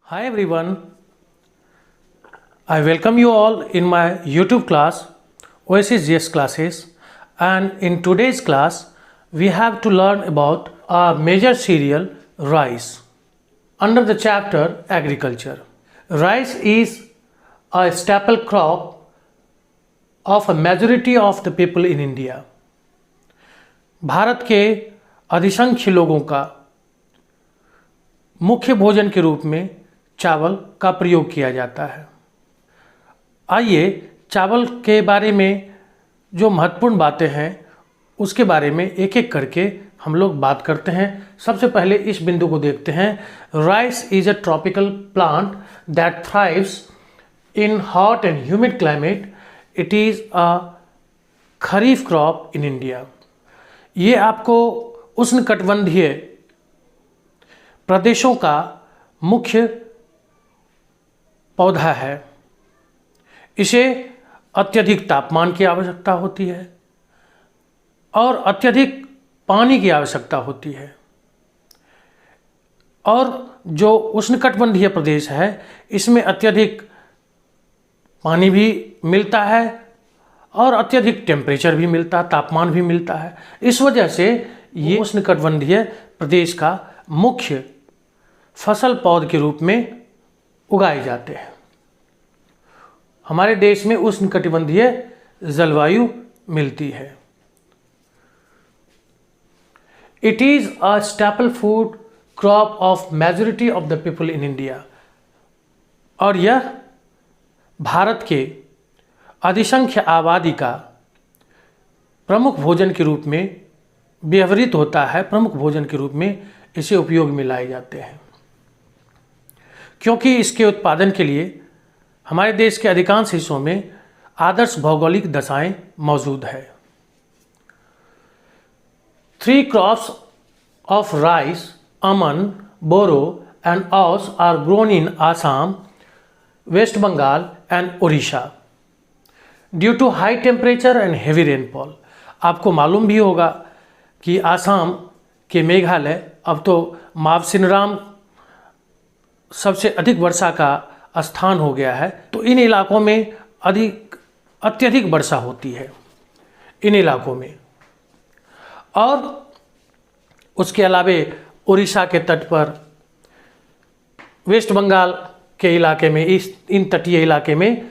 Hi everyone, I welcome you all in my YouTube class Oasis GS classes, and in today's class we have to learn about a major cereal rice under the chapter agriculture. Rice is a staple crop of a majority of the people in India. Bharat के अधिसंख्य लोगों का मुख्य भोजन के रूप में चावल का प्रयोग किया जाता है। आइए चावल के बारे में जो महत्वपूर्ण बातें हैं उसके बारे में एक एक करके हम लोग बात करते हैं। सबसे पहले इस बिंदु को देखते हैं। Rice is a tropical plant that thrives in hot and humid climate. It is a kharif crop in India. ये आपको उष्णकटिबंधीय प्रदेशों का मुख्य पौधा है। इसे अत्यधिक तापमान की आवश्यकता होती है और अत्यधिक पानी की आवश्यकता होती है। और जो उष्णकटिबंधीय प्रदेश है इसमें अत्यधिक पानी भी मिलता है और अत्यधिक टेम्परेचर भी मिलता है, तापमान भी मिलता है। इस वजह से ये उष्णकटिबंधीय प्रदेश का मुख्य फसल पौध के रूप में उगाए जाते हैं। हमारे देश में उष्णकटिबंधीय जलवायु मिलती है। It is a staple food crop of majority of the people in India. और यह भारत के अधिसंख्य आबादी का प्रमुख भोजन के रूप में व्यवहृत होता है। प्रमुख भोजन के रूप में इसे उपयोग में लाए जाते हैं क्योंकि इसके उत्पादन के लिए हमारे देश के अधिकांश हिस्सों में आदर्श भौगोलिक दशाएं मौजूद है। 3 crops of rice, Aman, Boro and Aus are grown in Assam, West Bengal and Orissa due to high temperature and heavy rainfall. आपको मालूम भी होगा कि आसाम के मेघालय अब तो मावसिनराम सबसे अधिक वर्षा का स्थान हो गया है, तो इन इलाकों में अत्यधिक वर्षा होती है इन इलाकों में। और उसके अलावे उड़ीसा के तट पर, वेस्ट बंगाल के इलाके में, इन तटीय इलाके में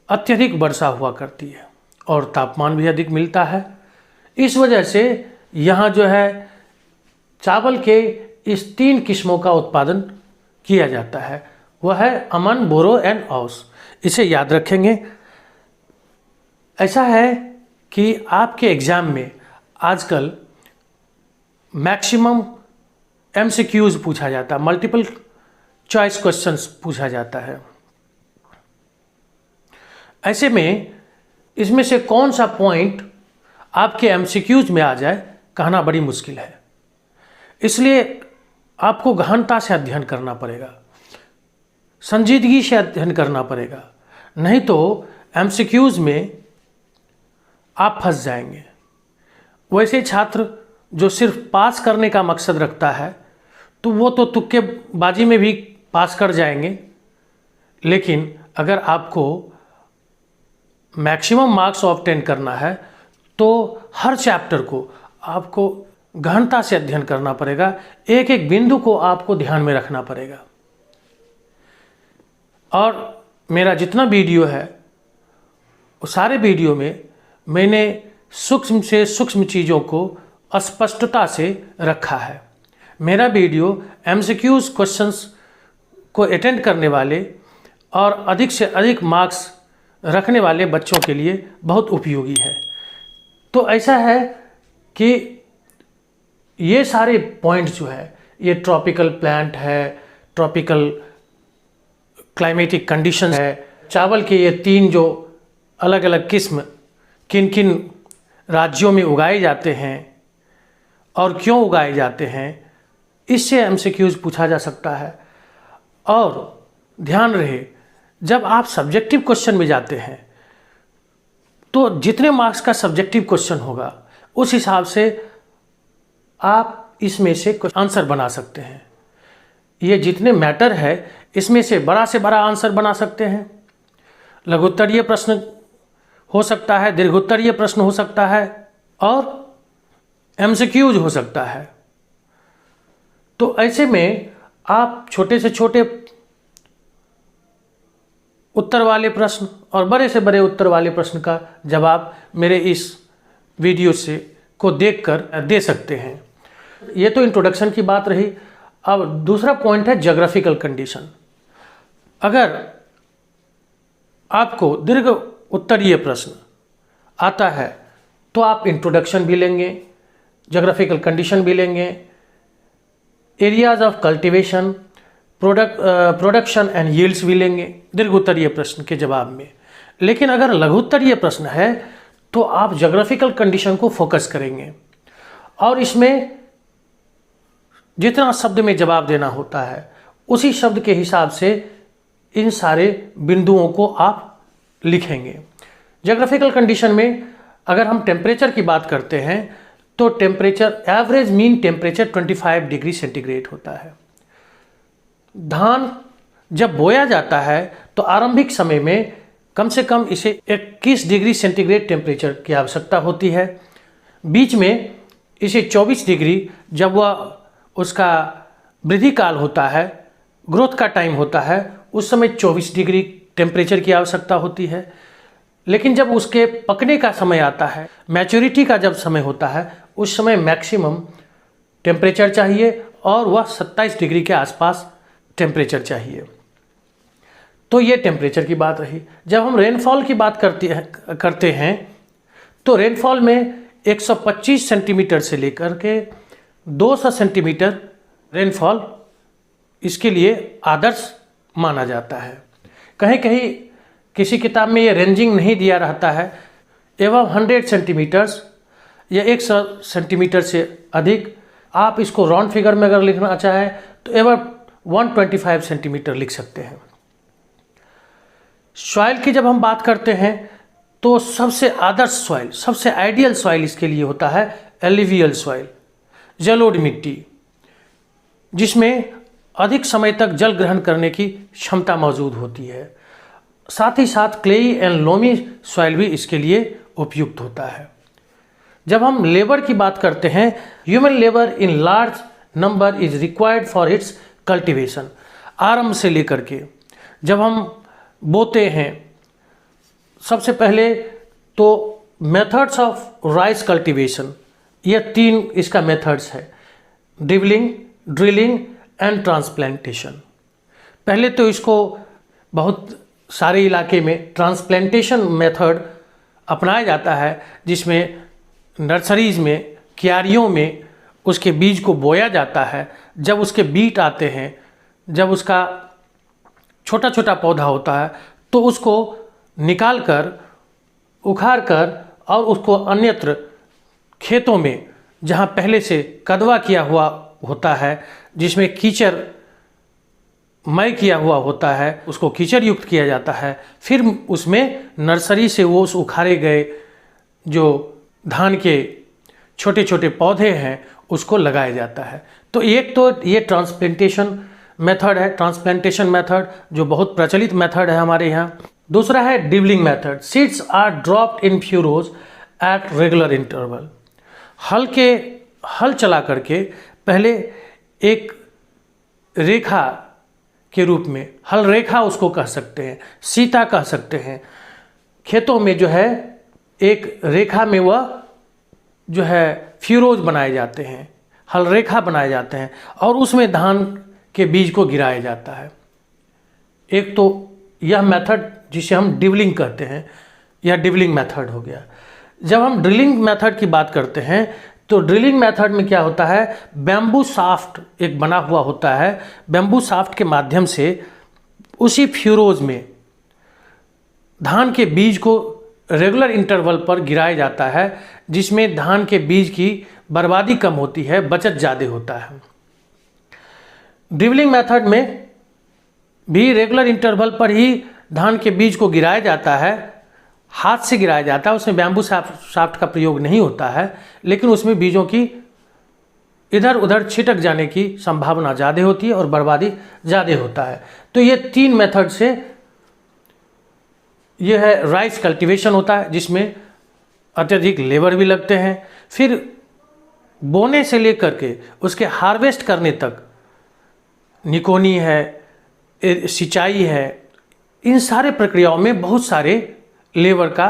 अत्यधिक वर्षा हुआ करती है और तापमान भी अधिक मिलता है। इस वजह से यहाँ जो है चावल के इस 3 किस्मों का उत्पादन किया जाता है। वह है अमन, बोरो एंड औस। इसे याद रखेंगे। ऐसा है कि आपके एग्ज़ाम में आजकल मैक्सिमम MCQs पूछा जाता है, मल्टीपल चॉइस क्वेश्चंस पूछा जाता है। ऐसे में इसमें से कौन सा पॉइंट आपके MCQs में आ जाए कहना बड़ी मुश्किल है। इसलिए आपको गहनता से अध्ययन करना पड़ेगा, संजीदगी से अध्ययन करना पड़ेगा, नहीं तो MCQs में आप फंस जाएंगे। वैसे छात्र जो सिर्फ पास करने का मकसद रखता है तो वो तो तुक्केबाजी में भी पास कर जाएंगे, लेकिन अगर आपको मैक्सिमम मार्क्स ऑब्टेन करना है तो हर चैप्टर को आपको गहनता से अध्ययन करना पड़ेगा। एक एक बिंदु को आपको ध्यान में रखना पड़ेगा। और मेरा जितना वीडियो है वो सारे वीडियो में मैंने सूक्ष्म से सूक्ष्म चीज़ों को स्पष्टता से रखा है। मेरा वीडियो MCQs क्वेश्चंस को अटेंड करने वाले और अधिक से अधिक मार्क्स रखने वाले बच्चों के लिए बहुत उपयोगी है। तो ऐसा है कि ये सारे पॉइंट जो है, ये ट्रॉपिकल प्लांट है, ट्रॉपिकल क्लाइमेटिक कंडीशन है। चावल के ये 3 जो अलग अलग किस्म किन किन राज्यों में उगाए जाते हैं और क्यों उगाए जाते हैं, इससे MCQs पूछा जा सकता है। और ध्यान रहे, जब आप सब्जेक्टिव क्वेश्चन में जाते हैं तो जितने मार्क्स का सब्जेक्टिव क्वेश्चन होगा उस हिसाब से आप इसमें से कुछ आंसर बना सकते हैं। ये जितने मैटर है इसमें से बड़ा आंसर बना सकते हैं। लघुत्तरीय प्रश्न हो सकता है, दीर्घोत्तरीय प्रश्न हो सकता है और एमसीक्यूज हो सकता है। तो ऐसे में आप छोटे से छोटे उत्तर वाले प्रश्न और बड़े से बड़े उत्तर वाले प्रश्न का जवाब मेरे इस वीडियो से को देखकर दे सकते हैं। ये तो इंट्रोडक्शन की बात रही। अब दूसरा पॉइंट है ज्योग्राफिकल कंडीशन। अगर आपको दीर्घ उत्तरीय प्रश्न आता है तो आप इंट्रोडक्शन भी लेंगे, ज्योग्राफिकल कंडीशन भी लेंगे, areas of cultivation, production and yields भी लेंगे दीर्घ उत्तरीय प्रश्न के जवाब में। लेकिन अगर लघु उत्तरीय प्रश्न है तो आप ज्योग्राफिकल कंडीशन को फोकस करेंगे और इसमें जितना शब्द में जवाब देना होता है उसी शब्द के हिसाब से इन सारे बिंदुओं को आप लिखेंगे। ज्योग्राफिकल कंडीशन में अगर हम टेम्परेचर की बात करते हैं तो temperature average mean temperature 25 degree centigrade होता है। धान जब बोया जाता है तो आरंभिक समय में कम से कम इसे 21 डिग्री सेंटीग्रेड टेम्परेचर की आवश्यकता होती है। बीच में इसे 24 डिग्री, जब वह उसका वृद्धि काल होता है, ग्रोथ का टाइम होता है, उस समय 24 डिग्री टेम्परेचर की आवश्यकता होती है। लेकिन जब उसके पकने का समय आता है, मैच्योरिटी का जब समय होता है, उस समय मैक्सिमम टेम्परेचर चाहिए और वह 27 डिग्री के आसपास टेम्परेचर चाहिए। तो ये टेम्परेचर की बात रही। जब हम रेनफॉल की बात करते हैं तो रेनफॉल में 125 सेंटीमीटर से लेकर के 200 सेंटीमीटर रेनफॉल इसके लिए आदर्श माना जाता है। कहीं कहीं किसी किताब में ये रेंजिंग नहीं दिया रहता है। एवं 100 सेंटीमीटर्स या 100 सेंटीमीटर से अधिक, आप इसको राउंड फिगर में अगर लिखना चाहें तो एवं 125 सेंटीमीटर लिख सकते हैं। सॉइल की जब हम बात करते हैं तो सबसे आदर्श सॉइल, सबसे आइडियल सॉइल इसके लिए होता है एलिवियल सॉइल, जलोढ़ मिट्टी, जिसमें अधिक समय तक जल ग्रहण करने की क्षमता मौजूद होती है। साथ ही साथ क्लेई एंड लोमी सॉइल भी इसके लिए उपयुक्त होता है। जब हम लेबर की बात करते हैं, human labour in large number is required for its cultivation. आरंभ से लेकर के जब हम बोते हैं, सबसे पहले तो मेथड्स ऑफ राइस कल्टीवेशन, यह 3 इसका मेथड्स है, डिवलिंग, ड्रिलिंग एंड ट्रांसप्लांटेशन। पहले तो इसको बहुत सारे इलाके में ट्रांसप्लांटेशन मेथड अपनाया जाता है, जिसमें नर्सरीज में, क्यारियों में उसके बीज को बोया जाता है। जब उसके बीट आते हैं, जब उसका छोटा छोटा पौधा होता है तो उसको निकाल कर, उखाड़ कर और उसको अन्यत्र खेतों में, जहाँ पहले से कदवा किया हुआ होता है, जिसमें कीचड़ मय किया हुआ होता है, उसको कीचड़ युक्त किया जाता है। फिर उसमें नर्सरी से वो उस उखाड़े गए जो धान के छोटे छोटे पौधे हैं उसको लगाया जाता है। तो एक तो ये ट्रांसप्लांटेशन मेथड है, ट्रांसप्लांटेशन मेथड जो बहुत प्रचलित मेथड है हमारे यहाँ। दूसरा है dibbling method. Seeds are dropped in furrows at regular interval. हल चला करके पहले एक रेखा के रूप में, हल रेखा उसको कह सकते हैं, सीता कह सकते हैं, खेतों में जो है एक रेखा में वह जो है फ्यूरोज बनाए जाते हैं, हल रेखा बनाए जाते हैं और उसमें धान के बीज को गिराया जाता है। एक तो यह मेथड जिसे हम डिवलिंग कहते हैं, यह डिवलिंग मेथड हो गया। जब हम ड्रिलिंग मेथड की बात करते हैं तो ड्रिलिंग मेथड में क्या होता है, बैम्बू शाफ्ट एक बना हुआ होता है, बैम्बू शाफ्ट के माध्यम से उसी फ्यूरोज में धान के बीज को रेगुलर इंटरवल पर गिराया जाता है, जिसमें धान के बीज की बर्बादी कम होती है, बचत ज़्यादा होता है। ड्रिवलिंग मेथड में भी रेगुलर इंटरवल पर ही धान के बीज को गिराया जाता है, हाथ से गिराया जाता है, उसमें बैम्बू शाफ्ट का प्रयोग नहीं होता है, लेकिन उसमें बीजों की इधर उधर छिटक जाने की संभावना ज़्यादा होती है और बर्बादी ज़्यादा होता है। तो ये 3 मेथड से ये है राइस कल्टीवेशन होता है, जिसमें अत्यधिक लेबर भी लगते हैं। फिर बोने से लेकर के उसके हार्वेस्ट करने तक निकोनी है, सिंचाई है, इन सारे प्रक्रियाओं में बहुत सारे लेबर का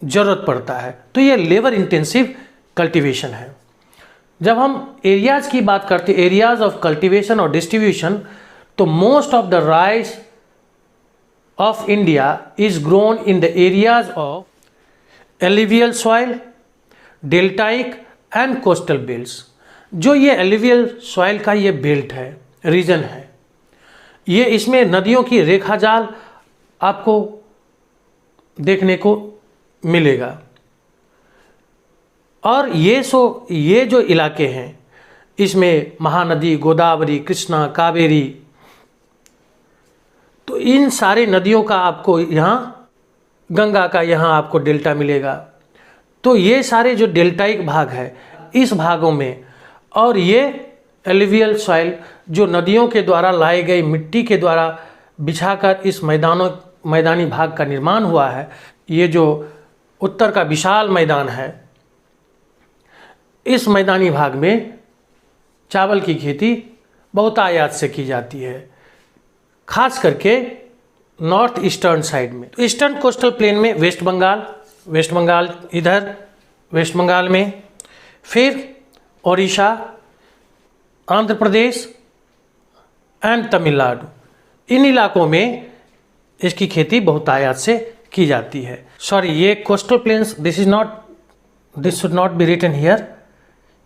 ज़रूरत पड़ता है। तो ये लेबर इंटेंसिव कल्टीवेशन है। जब हम एरियाज़ की बात करते हैं, एरियाज़ ऑफ कल्टीवेशन और डिस्ट्रीब्यूशन, तो most of the rice of India is grown in the areas of alluvial soil, deltaic and coastal belts. जो ये एलिवियल सॉइल का ये बेल्ट है, रीजन है, ये इसमें नदियों की रेखा जाल आपको देखने को मिलेगा। और ये जो इलाके हैं, इसमें महानदी, गोदावरी, कृष्णा, कावेरी, तो इन सारे नदियों का आपको यहाँ, गंगा का यहाँ आपको डेल्टा मिलेगा। तो ये सारे जो डेल्टाइक भाग है इस भागों में, और ये एलिवियल सॉइल जो नदियों के द्वारा लाई गई मिट्टी के द्वारा बिछाकर इस मैदानी भाग का निर्माण हुआ है। ये जो उत्तर का विशाल मैदान है, इस मैदानी भाग में चावल की खेती बहुतायत से की जाती है, खास करके नॉर्थ ईस्टर्न साइड में। तो ईस्टर्न कोस्टल प्लेन में वेस्ट बंगाल इधर वेस्ट बंगाल में, फिर ओडिशा, आंध्र प्रदेश एंड तमिलनाडु, इन इलाकों में इसकी खेती बहुतायत से की जाती है। सॉरी, ये coastal plains, this should not be written here.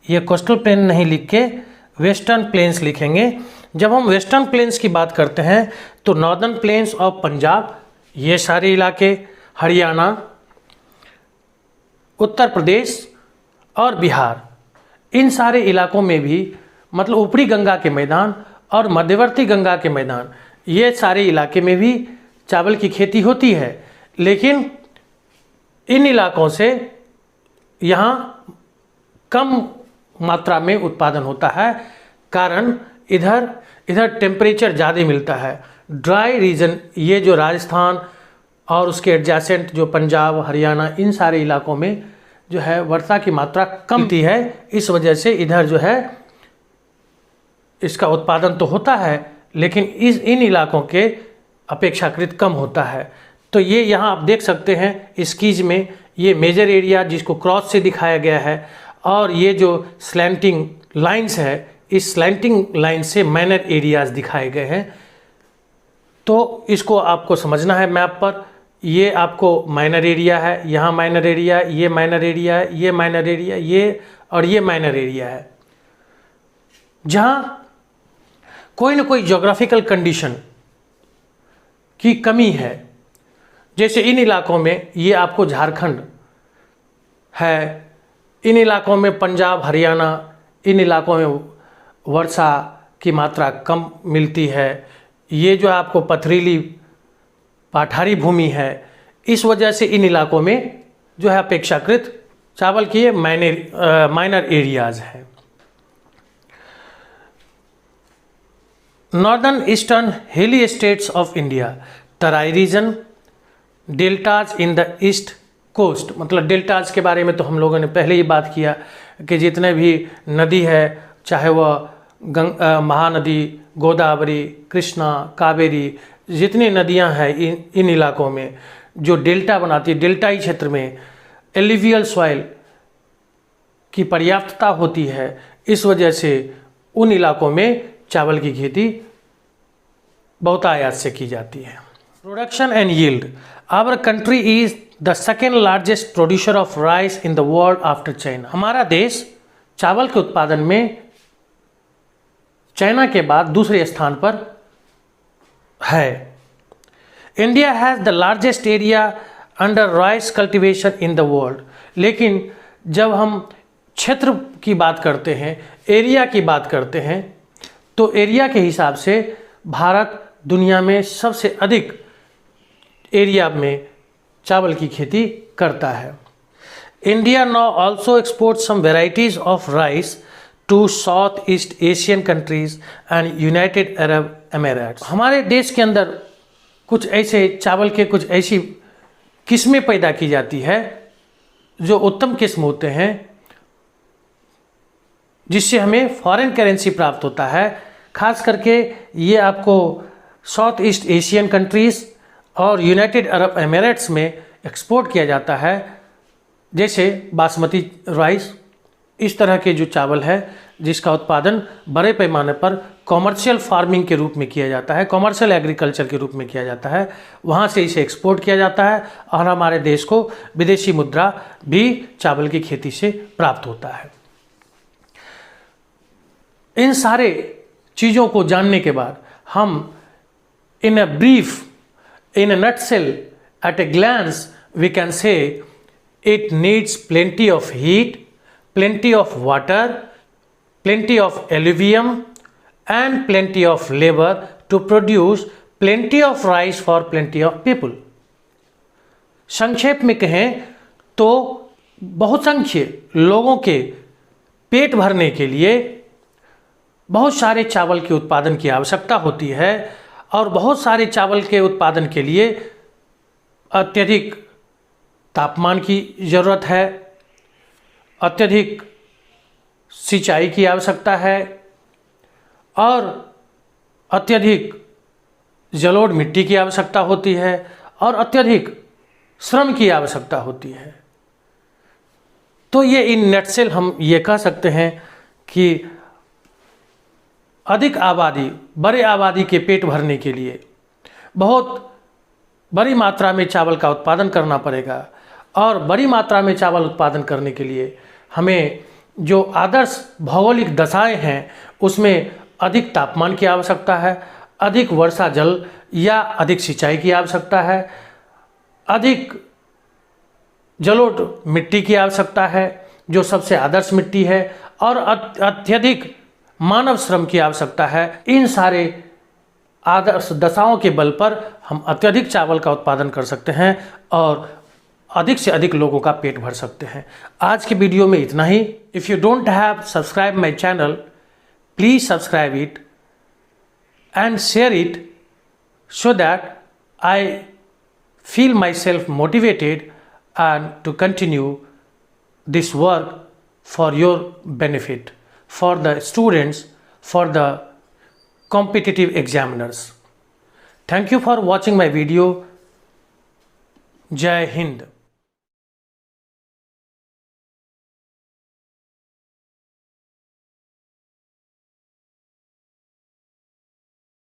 ये कोस्टल प्लेन नहीं लिख के वेस्टर्न प्लेन्स लिखेंगे। जब हम वेस्टर्न प्लेन्स की बात करते हैं तो नॉर्दर्न प्लेन्स ऑफ पंजाब, ये सारे इलाके, हरियाणा, उत्तर प्रदेश और बिहार, इन सारे इलाकों में भी, मतलब ऊपरी गंगा के मैदान और मध्यवर्ती गंगा के मैदान, ये सारे इलाके में भी चावल की खेती होती है। लेकिन इन इलाकों से यहाँ कम मात्रा में उत्पादन होता है, कारण इधर टेम्परेचर ज़्यादा मिलता है। ड्राई रीजन, ये जो राजस्थान और उसके एडजेसेंट जो पंजाब, हरियाणा, इन सारे इलाकों में जो है वर्षा की मात्रा कम होती है। इस वजह से इधर जो है इसका उत्पादन तो होता है, लेकिन इन इलाकों के अपेक्षाकृत कम होता है। तो ये यहाँ आप देख सकते हैं स्कीज में, ये मेजर एरिया जिसको क्रॉस से दिखाया गया है, और ये जो स्लैंटिंग लाइंस है, इस स्लैंटिंग लाइन से माइनर एरियाज दिखाए गए हैं। तो इसको आपको समझना है मैप पर। ये आपको माइनर एरिया है, यहाँ माइनर एरिया, ये माइनर एरिया है, ये माइनर एरिया, ये और ये माइनर एरिया है। जहाँ कोई ना कोई ज्योग्राफिकल कंडीशन की कमी है, जैसे इन इलाकों में ये आपको झारखंड है, इन इलाकों में पंजाब, हरियाणा, इन इलाकों में वर्षा की मात्रा कम मिलती है। ये जो आपको पथरीली पाठारी भूमि है, इस वजह से इन इलाकों में जो है अपेक्षाकृत चावल की माइनर एरियाज है। Northern eastern hilly states of India, Terai region, deltas in the east coast, मतलब डेल्टाज के बारे में तो हम लोगों ने पहले ही बात किया कि जितने भी नदी है, चाहे वह महानदी, गोदावरी, कृष्णा, कावेरी, जितनी नदियां हैं इन इलाकों में जो डेल्टा बनाती है, डेल्टाई क्षेत्र में एलिवियल सॉइल की पर्याप्तता होती है। इस वजह से उन इलाकों में चावल की खेती बहुतायत से की जाती है। Production and yield, our country is the second largest producer of rice in the world after China. हमारा देश चावल के उत्पादन में चाइना के बाद दूसरे स्थान पर है। India has the largest area under rice cultivation in the world. लेकिन जब हम क्षेत्र की बात करते हैं, एरिया की बात करते हैं, तो एरिया के हिसाब से भारत दुनिया में सबसे अधिक एरिया में चावल की खेती करता है। India now also export some varieties of rice to South East Asian countries and United Arab Emirates. हमारे देश के अंदर कुछ ऐसे चावल के कुछ ऐसी किस्में पैदा की जाती है जो उत्तम किस्म होते हैं, जिससे हमें फॉरेन करेंसी प्राप्त होता है। खास करके ये आपको साउथ ईस्ट एशियन कंट्रीज़ और यूनाइटेड अरब एमिरेट्स में एक्सपोर्ट किया जाता है, जैसे बासमती राइस। इस तरह के जो चावल है जिसका उत्पादन बड़े पैमाने पर कॉमर्शियल फार्मिंग के रूप में किया जाता है, कॉमर्शियल एग्रीकल्चर के रूप में किया जाता है, वहाँ से इसे एक्सपोर्ट किया जाता है और हमारे देश को विदेशी मुद्रा भी चावल की खेती से प्राप्त होता है। इन सारे चीज़ों को जानने के बाद हम in a brief, in a nutshell, at a glance we can say it needs plenty of heat, plenty of water, plenty of alluvium and plenty of labor to produce plenty of rice for plenty of people। संक्षेप में कहें तो बहुसंख्य लोगों के पेट भरने के लिए बहुत सारे चावल के उत्पादन की आवश्यकता होती है और बहुत सारे चावल के उत्पादन के लिए अत्यधिक तापमान की ज़रूरत है, अत्यधिक सिंचाई की आवश्यकता है और अत्यधिक जलोढ़ मिट्टी की आवश्यकता होती है और अत्यधिक श्रम की आवश्यकता होती है। तो ये इन नटसेल हम ये कह सकते हैं कि अधिक आबादी, बड़े आबादी के पेट भरने के लिए बहुत बड़ी मात्रा में चावल का उत्पादन करना पड़ेगा और बड़ी मात्रा में चावल उत्पादन करने के लिए हमें जो आदर्श भौगोलिक दशाएं हैं उसमें अधिक तापमान की आवश्यकता है, अधिक वर्षा जल या अधिक सिंचाई की आवश्यकता है, अधिक जलोढ़ मिट्टी की आवश्यकता है जो सबसे आदर्श मिट्टी है और अत्यधिक मानव श्रम की आवश्यकता है। इन सारे आदर्श दशाओं के बल पर हम अत्यधिक चावल का उत्पादन कर सकते हैं और अधिक से अधिक लोगों का पेट भर सकते हैं। आज की वीडियो में इतना ही। If you don't have subscribe my channel, please subscribe it and share it so that I feel myself motivated and to continue this work for your benefit, for the students, for the competitive examiners. Thank you for watching my video. Jai Hind.